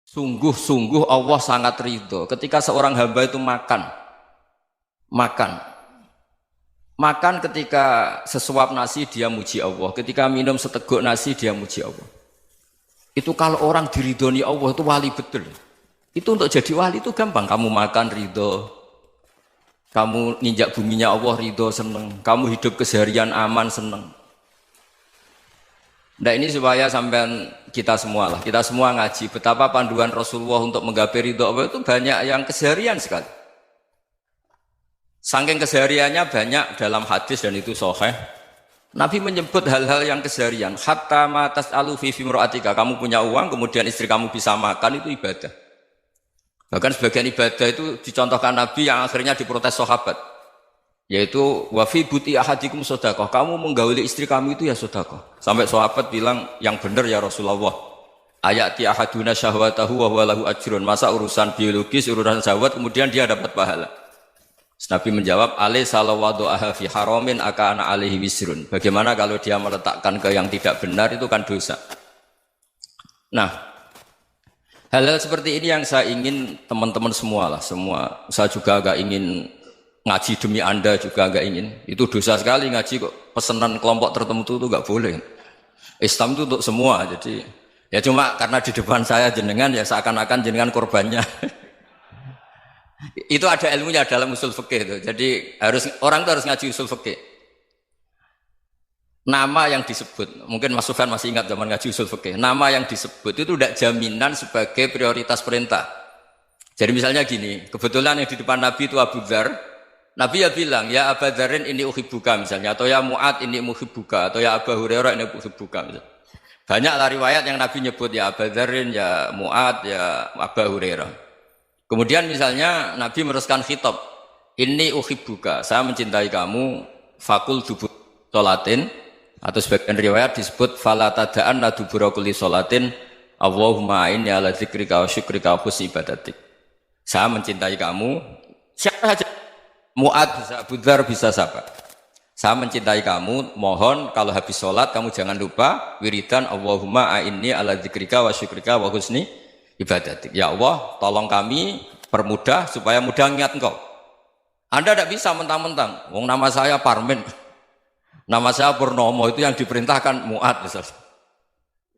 Sungguh-sungguh Allah sangat ridho ketika seorang hamba itu makan, makan ketika sesuap nasi dia muji Allah, ketika minum seteguk nasi dia muji Allah. Itu kalau orang diridhoni Allah itu wali betul. Itu untuk jadi wali itu gampang. Kamu makan ridho, kamu nginjak buminya Allah ridho seneng, kamu hidup keseharian aman seneng. Nah ini supaya sampai kita semua ngaji betapa panduan Rasulullah untuk menggapai ridho Allah itu banyak yang keseharian sekali. Saking kesehariannya banyak dalam hadis dan itu sahih. Nabi menyebut hal-hal yang keseharian. Hatta ma tas'alu fi fimra'atika. Kamu punya uang kemudian istri kamu bisa makan itu ibadah. Bahkan sebagian ibadah itu dicontohkan Nabi yang akhirnya diprotes sahabat. Yaitu wafi buti ahadikum sodakoh, kamu menggauli istri kamu itu ya sodakoh. Sampai sahabat bilang yang benar ya Rasulullah. Ayati ahaduna syahwatahu wa huwa lahu ajrun. Masa urusan biologis, urusan syahwat kemudian dia dapat pahala. Nabi menjawab, alai salawadu'aha fi haramin akana alaihi wisrun. Bagaimana kalau dia meletakkan ke yang tidak benar itu kan dosa. Nah, hal-hal seperti ini yang saya ingin teman-teman semua. Saya juga agak ingin ngaji demi Anda juga agak ingin. Itu dosa sekali ngaji kok. Pesanan kelompok tertentu itu enggak boleh. Islam itu untuk semua. Jadi ya cuma karena di depan saya jenengan ya seakan-akan jenengan korbannya. Itu ada ilmunya dalam usul fikih itu. Jadi orang itu harus ngaji usul fikih. Nama yang disebut, mungkin Mas Sufyan masih ingat zaman ngaji usul fikih. Nama yang disebut itu tidak jaminan sebagai prioritas perintah. Jadi misalnya gini, kebetulan yang di depan Nabi itu Abu Dzar. Nabi ya bilang, ya Aba Dzarin ini uhibbuka misalnya, atau ya Mu'ad ini muhibbuka, atau ya Aba Hurairah ini uhibbuka misalnya. Banyaklah riwayat yang Nabi nyebut ya Aba Dzarin, ya Mu'ad, ya Aba Hurairah. Kemudian misalnya Nabi meneruskan khitab, ini uhibbuka, saya mencintai kamu, fakul dubur sholatin, atau sebagian riwayat disebut falatadaan la dubura kulli sholatin, Allahumma inni ala dzikrika wa syukrika wa husni ibadatik. Saya mencintai kamu, siapa saja. Mu'ad bisa, Abu Dzar bisa siapa. Saya mencintai kamu, mohon kalau habis sholat kamu jangan lupa wiridan Allahumma a'inni ala dzikrika wa syukrika wa husni ibadatik. Ya Allah, tolong kami permudah supaya mudah ingat engkau. Anda tidak bisa mentang-mentang, wong nama saya Parmin, nama saya Purnomo, itu yang diperintahkan Mu'ad misalnya.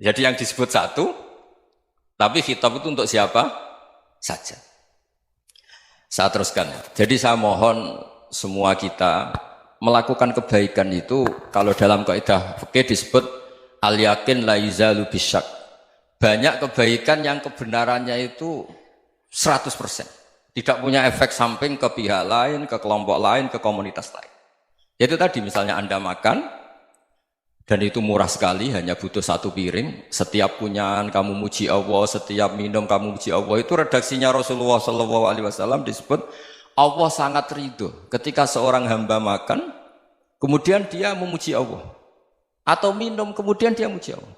Jadi yang disebut satu, tapi khitab itu untuk siapa saja. Saya teruskan. Jadi saya mohon semua kita melakukan kebaikan itu kalau dalam kaidah fikih disebut al yakin la yuzalu bisyak. Banyak kebaikan yang kebenarannya itu 100%. Tidak punya efek samping ke pihak lain, ke kelompok lain, ke komunitas lain. Itu tadi misalnya Anda makan dan itu murah sekali, hanya butuh satu piring. Setiap punyaan kamu muji Allah, setiap minum kamu muji Allah. Itu redaksinya Rasulullah SAW disebut Allah sangat ridho ketika seorang hamba makan, kemudian dia memuji Allah. Atau minum, kemudian dia muji Allah.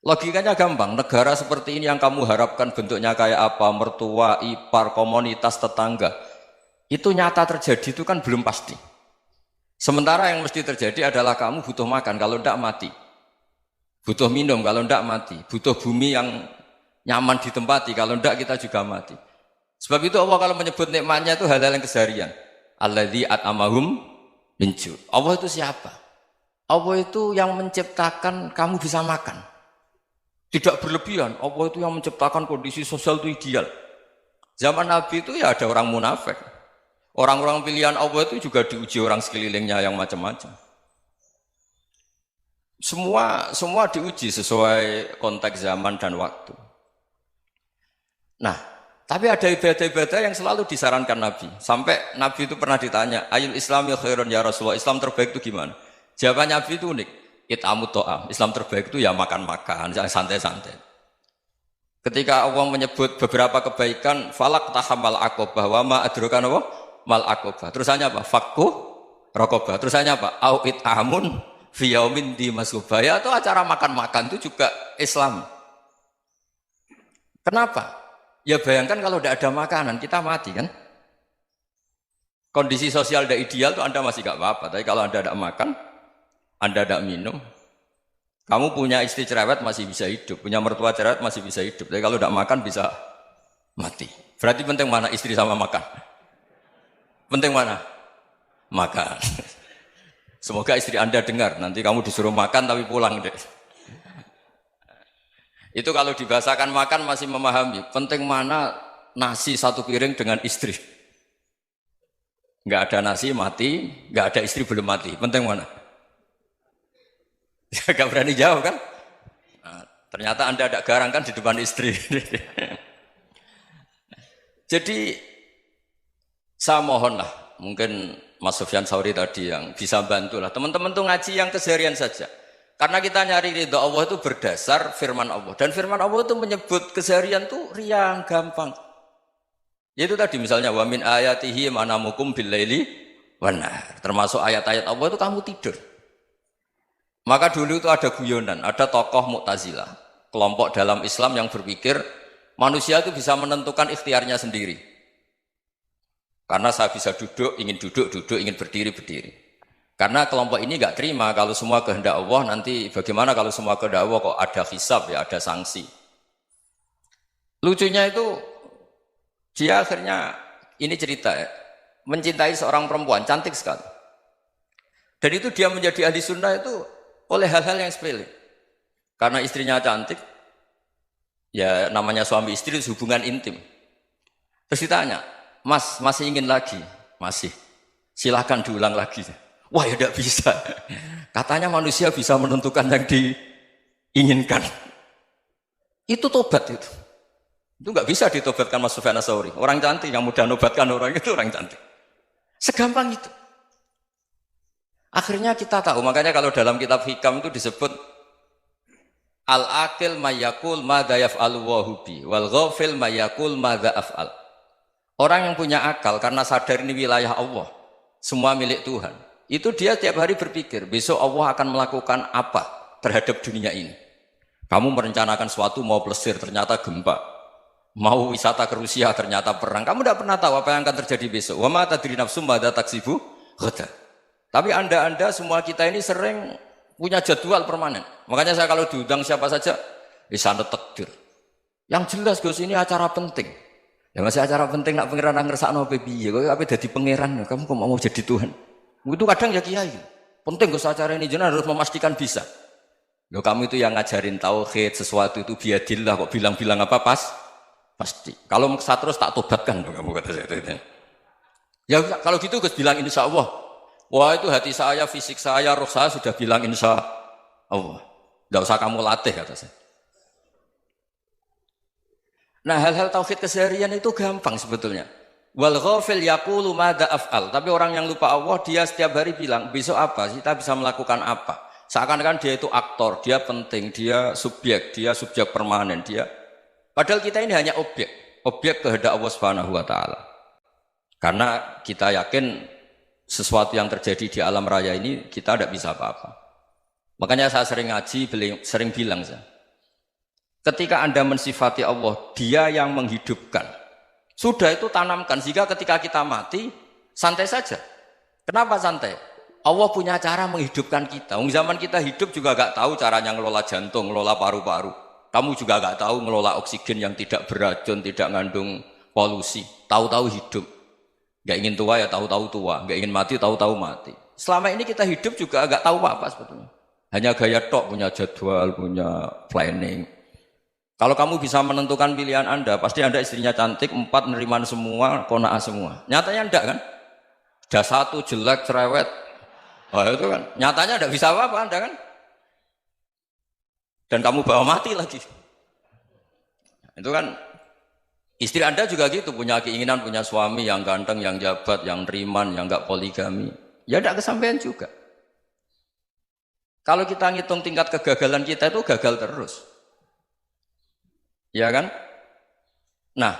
Logikanya gampang, negara seperti ini yang kamu harapkan bentuknya kayak apa, mertua, ipar, komunitas, tetangga. Itu nyata terjadi itu kan belum pasti. Sementara yang mesti terjadi adalah kamu butuh makan, kalau tidak mati. Butuh minum, kalau tidak mati. Butuh bumi yang nyaman ditempati, kalau tidak kita juga mati. Sebab itu Allah kalau menyebut nikmatnya itu hal-hal yang keseharian. Alladzi at'amahum min ju'. Allah itu siapa? Allah itu yang menciptakan kamu bisa makan. Tidak berlebihan. Allah itu yang menciptakan kondisi sosial itu ideal. Zaman Nabi itu ya ada orang munafik. Orang-orang pilihan Allah itu juga diuji orang sekelilingnya yang macam-macam. Semua diuji sesuai konteks zaman dan waktu. Nah, tapi ada ibadah-ibadah yang selalu disarankan Nabi. Sampai Nabi itu pernah ditanya, ayul Islam ya khairun ya Rasulullah, Islam terbaik itu gimana? Jawaban Nabi itu unik. It'amut to'am. Islam terbaik itu ya makan-makan, santai-santai. Ketika Allah menyebut beberapa kebaikan, falak tahamal aqobah wa ma adrokan apa? Mal aqobah. Terusannya apa? Fakku raqobah. Terusannya apa? Au it'amun fi yaumin di masubaya. Atau acara makan-makan itu juga Islam. Kenapa? Ya bayangkan kalau tidak ada makanan, kita mati kan? Kondisi sosial tidak ideal itu Anda masih gak apa-apa. Tapi kalau Anda tidak makan, Anda tidak minum, Kamu punya istri cerewet masih bisa hidup, punya mertua cerewet masih bisa hidup. Tapi kalau tidak makan bisa mati. Berarti penting mana istri sama makan? Penting mana? Makan. Semoga istri Anda dengar, nanti kamu disuruh makan tapi pulang deh. Itu kalau dibahasakan makan masih memahami. Penting mana nasi satu piring dengan istri. Nggak ada nasi mati, nggak ada istri belum mati. Penting mana? Gak berani jawab kan? Nah, ternyata Anda ada garang kan di depan istri. Jadi saya mohonlah, mungkin Mas Sufyan Sauri tadi yang bisa bantulah. Teman-teman tuh ngaji yang keseharian saja. Karena kita nyari ridha Allah itu berdasar firman Allah. Dan firman Allah itu menyebut keseharian tuh riang, gampang. Yaitu tadi misalnya wa min ayatihi manamukum bil laili wan nahar. Termasuk ayat-ayat Allah itu kamu tidur. Maka dulu itu ada guyonan, ada tokoh Mu'tazilah, kelompok dalam Islam yang berpikir manusia itu bisa menentukan ikhtiarnya sendiri. Karena saya bisa duduk, ingin berdiri, berdiri. Karena kelompok ini nggak terima kalau semua kehendak Allah, nanti bagaimana kalau semua kehendak Allah kok ada hisab ya, ada sanksi. Lucunya itu dia akhirnya ini cerita ya, mencintai seorang perempuan cantik sekali. Dan itu dia menjadi ahli sunnah itu oleh hal-hal yang sepele. Karena istrinya cantik, ya namanya suami istri itu hubungan intim. Terus ditanya, Mas masih ingin lagi? Masih. Silahkan diulang lagi. Wah ya tidak bisa. Katanya manusia bisa menentukan yang diinginkan. Itu tobat itu. Itu nggak bisa ditobatkan Mas Sufyan Ats-Tsauri. Orang cantik yang mudah nobatkan orang itu orang cantik. Segampang itu. Akhirnya kita tahu, makanya kalau dalam kitab Hikam itu disebut al-aqil mayyakul madza yaf'alu wa hubi wal ghafil mayyakul madza af'al. Orang yang punya akal karena sadar ini wilayah Allah, semua milik Tuhan. Itu dia tiap hari berpikir, besok Allah akan melakukan apa terhadap dunia ini. Kamu merencanakan sesuatu mau plesir, ternyata gempa. Mau wisata ke Rusia, ternyata perang. Kamu tidak pernah tahu apa yang akan terjadi besok. Wa ma tadri nafsum madza taksibu ghadan. Tapi anda semua kita ini sering punya jadwal permanen. Makanya saya kalau diundang siapa saja, sana takdir. Yang jelas Gus ini acara penting. Ya masih acara penting nak pangeran ngersakno piye? Kowe ape dadi pangeran? Kamu kok mau jadi Tuhan? Itu kadang ya kiai. Penting Gus acara ini jenengan harus memastikan bisa. Loh kamu itu yang ngajarin tauhid, sesuatu itu biadillah kok bilang-bilang apa pasti. Kalau saya terus tak tobatkan kamu kata saya. Ya kalau gitu Gus bilang insya Allah. Wah itu hati saya, fisik saya, roh saya sudah bilang insya Allah. Tidak usah kamu latih kata saya. Nah hal-hal tauhid keseharian itu gampang sebetulnya. Wal ghafil yaqulu madza af'al. Tapi orang yang lupa Allah dia setiap hari bilang besok apa? Kita bisa melakukan apa? Seakan-akan dia itu aktor, dia penting, dia subjek permanen, dia. Padahal kita ini hanya objek kehendak Allah Subhanahu wa taala. Karena kita yakin sesuatu yang terjadi di alam raya ini kita tidak bisa apa-apa. Makanya saya sering ngaji, sering bilang saya, ketika Anda mensifati Allah, Dia yang menghidupkan. Sudah itu tanamkan sehingga ketika kita mati santai saja. Kenapa santai? Allah punya cara menghidupkan kita. Zaman kita hidup juga gak tahu caranya ngelola jantung, ngelola paru-paru. Kamu juga gak tahu ngelola oksigen yang tidak beracun, tidak mengandung polusi. Tahu-tahu hidup. Gak ingin tua ya tahu-tahu tua, gak ingin mati tahu-tahu mati. Selama ini kita hidup juga gak tahu apa sebetulnya. Hanya gaya tok, punya jadwal, punya planning. Kalau kamu bisa menentukan pilihan Anda, pasti Anda istrinya cantik, 4 neriman semua, kona'ah semua. Nyatanya enggak kan? Ada 1 jelek, cerewet. Oh itu kan, nyatanya enggak bisa apa-apa Anda kan? Dan kamu bawa mati lagi. Itu kan, istri Anda juga gitu, punya keinginan, punya suami yang ganteng, yang jabat, yang neriman, yang enggak poligami. Ya enggak kesampaian juga. Kalau kita ngitung tingkat kegagalan kita itu gagal terus. Ya kan? Nah,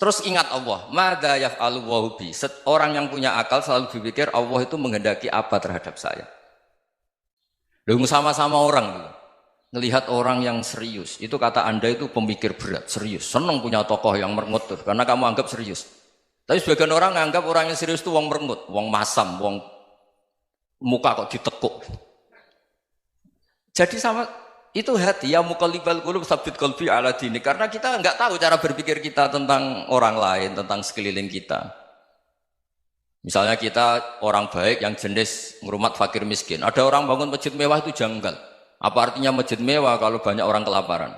terus ingat Allah, madza yaf'alu wa bi. Orang yang punya akal selalu berpikir Allah itu menghendaki apa terhadap saya. Lalu sama-sama orang melihat orang yang serius, itu kata Anda itu pemikir berat, serius. Senang punya tokoh yang merengut karena kamu anggap serius. Tapi sebagian orang anggap orang yang serius itu wong merengut, wong masam, wong muka kok ditekuk. Jadi sama itu hati ya muqallibal qulub tsabbit qalbi ala dini karena kita nggak tahu cara berpikir kita tentang orang lain, tentang sekeliling kita. Misalnya kita orang baik yang jenis ngrumat fakir miskin. Ada orang bangun masjid mewah itu janggal. Apa artinya masjid mewah kalau banyak orang kelaparan?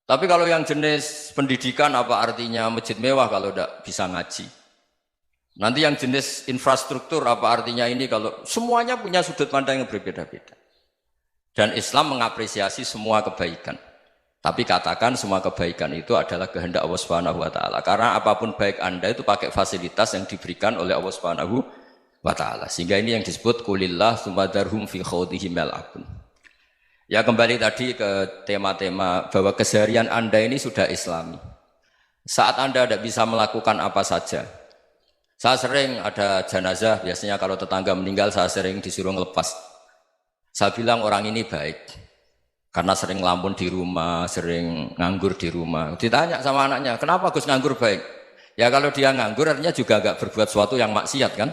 Tapi kalau yang jenis pendidikan apa artinya masjid mewah kalau tidak bisa ngaji? Nanti yang jenis infrastruktur apa artinya ini kalau semuanya punya sudut pandang yang berbeda-beda. Dan Islam mengapresiasi semua kebaikan. Tapi katakan semua kebaikan itu adalah kehendak Allah Subhanahu wa taala. Karena apapun baik Anda itu pakai fasilitas yang diberikan oleh Allah Subhanahu wa taala. Sehingga ini yang disebut kulillah sumadarhum fi khawdihim yal'abun. Ya kembali tadi ke tema-tema bahwa keseharian Anda ini sudah Islami. Saat Anda tidak bisa melakukan apa saja. Saya sering ada jenazah, biasanya kalau tetangga meninggal saya sering disuruh ngelepas. Saya bilang orang ini baik. Karena sering ngelamun di rumah, sering nganggur di rumah. Ditanya sama anaknya, kenapa Gus nganggur baik? Ya kalau dia nganggur artinya juga agak berbuat sesuatu yang maksiat kan?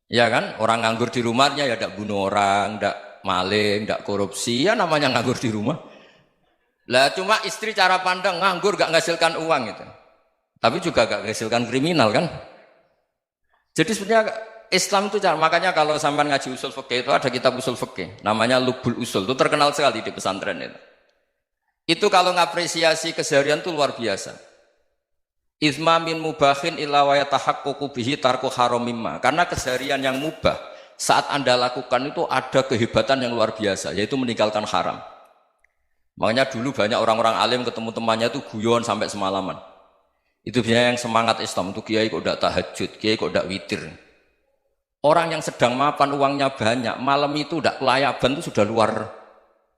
Ya kan? Orang nganggur di rumahnya ya tidak bunuh orang, tidak maling, tidak korupsi, ya namanya nganggur di rumah. Lah cuma istri cara pandang nganggur gak menghasilkan uang gitu. Tapi juga gak menghasilkan kriminal kan? Jadi sebenarnya Islam itu makanya kalau sampai ngaji usul fikih itu ada kitab usul fikih namanya Lubul Usul, itu terkenal sekali di pesantren itu. Itu kalau ngapresiasi keseharian itu luar biasa. Izma min mubahin illa wa yatahaqququ bihi tarku haramimma. Karena keseharian yang mubah saat Anda lakukan itu ada kehebatan yang luar biasa, yaitu meninggalkan haram. Makanya dulu banyak orang-orang alim ketemu temannya itu guyon sampai semalaman. Itu biasanya yang semangat Islam itu kiai kok tidak tahajud, kiai kok tidak witir. Orang yang sedang mapan uangnya banyak, malam itu tidak kelayaban itu sudah luar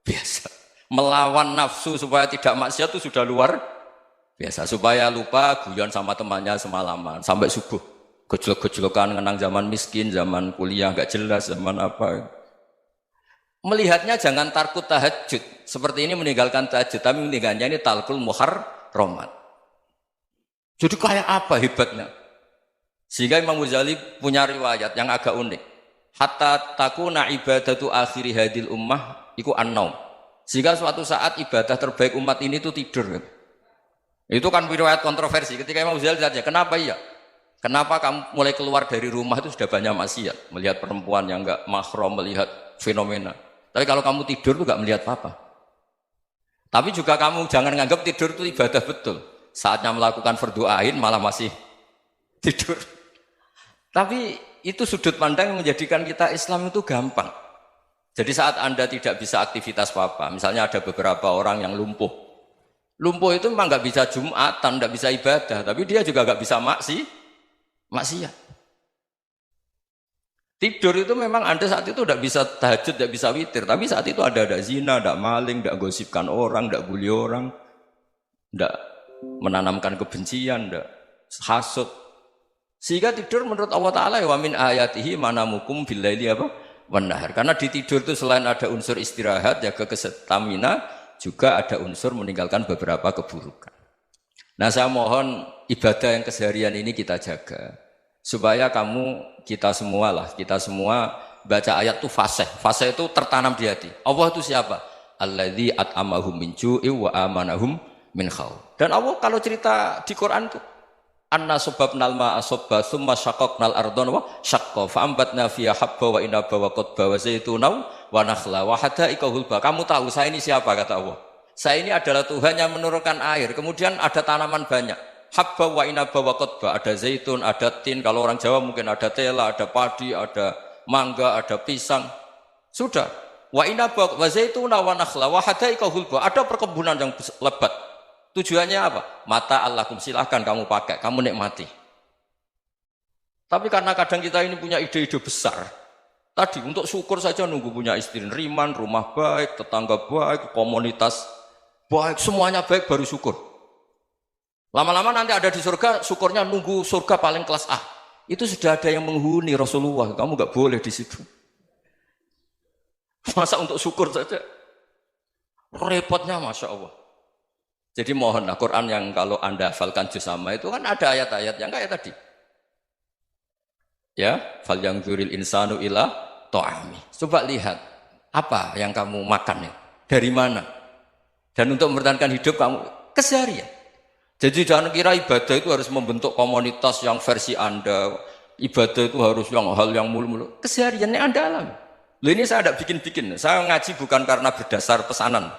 biasa. Melawan nafsu supaya tidak maksiat itu sudah luar biasa. Supaya lupa guyon sama temannya semalaman sampai subuh. Gejolak-gejolokan kenang zaman miskin, zaman kuliah nggak jelas, zaman apa. Melihatnya jangan tarkut tahajud. Seperti ini meninggalkan tahajud, tapi meninggalnya ini talkul muharramat. Jadi kayak apa hebatnya? Sehingga Imam Ghazali punya riwayat yang agak unik. Hatta takuna ibadatu akhiri hadil ummah iku an-naum. Sehingga suatu saat ibadah terbaik umat ini itu tidur. Itu kan riwayat kontroversi. Ketika Imam Ghazali ditanya, kenapa iya? Kenapa kamu mulai keluar dari rumah itu sudah banyak maksiat? Melihat perempuan yang enggak mahram, melihat fenomena. Tapi kalau kamu tidur itu enggak melihat apa-apa. Tapi juga kamu jangan menganggap tidur itu ibadah betul. Saatnya melakukan fardu ain malah masih tidur. Tapi itu sudut pandang yang menjadikan kita Islam itu gampang. Jadi saat Anda tidak bisa aktivitas apa-apa, misalnya ada beberapa orang yang lumpuh. Lumpuh itu memang nggak bisa Jumatan, nggak bisa ibadah, tapi dia juga nggak bisa maksiat. Tidur itu memang Anda saat itu tidak bisa tahajud, tidak bisa witir, tapi saat itu ada zina, ada maling, tidak gosipkan orang, tidak bully orang, tidak menanamkan kebencian, tidak hasud. Sehingga tidur menurut Allah Ta'ala wa min ayatihi manamukum billaili apa? Wan-nahar. Karena di tidur itu selain ada unsur istirahat, jaga kestamina, juga ada unsur meninggalkan beberapa keburukan. Nah saya mohon ibadah yang keseharian ini kita jaga. Supaya kita semua baca ayat itu fasih. Fasih itu tertanam di hati. Allah itu siapa? Alladzi at'amahum min ju'i wa amanahum min khauf. Dan Allah kalau cerita di Quran itu anna subabnal ma'a subba summa syaqaqnal ardon wa syaqqa fa'ambatna fiha habba wa inaba wa qadba wa zaituna wa nakhla wa hadaika hulba. Kamu tahu saya ini siapa kata Allah? Saya ini adalah Tuhan yang menurunkan air. Kemudian ada tanaman banyak. Habba wa inaba wa qadba, ada zaitun, ada tin, kalau orang Jawa mungkin ada tela, ada padi, ada mangga, ada pisang. Sudah. Wa inaba wa zaituna wa nakhla wa hadaika hulba. Ada perkebunan yang lebat. Tujuannya apa? Mata Allahkum, silahkan kamu pakai, kamu nikmati. Tapi karena kadang kita ini punya ide-ide besar. Tadi untuk syukur saja nunggu punya istri riman, rumah baik, tetangga baik, komunitas baik, semuanya baik baru syukur. Lama-lama nanti ada di surga, syukurnya nunggu surga paling kelas A. Itu sudah ada yang menghuni Rasulullah, kamu nggak boleh di situ. Masa untuk syukur saja? Repotnya Masya Allah. Jadi mohonlah Quran yang kalau Anda hafalkan juz sama itu kan ada ayat-ayat yang kayak tadi. Ya, fal yang dzuril insanu ila ta'ami. Coba lihat. Apa yang kamu makan ya? Dari mana? Dan untuk mempertahankan hidup kamu keseharian. Jadi jangan kira ibadah itu harus membentuk komunitas yang versi Anda. Ibadah itu harus yang hal yang mulu-mulu. Kesehariannya Anda alami. Loh ini saya tidak bikin-bikin. Saya ngaji bukan karena berdasar pesanan.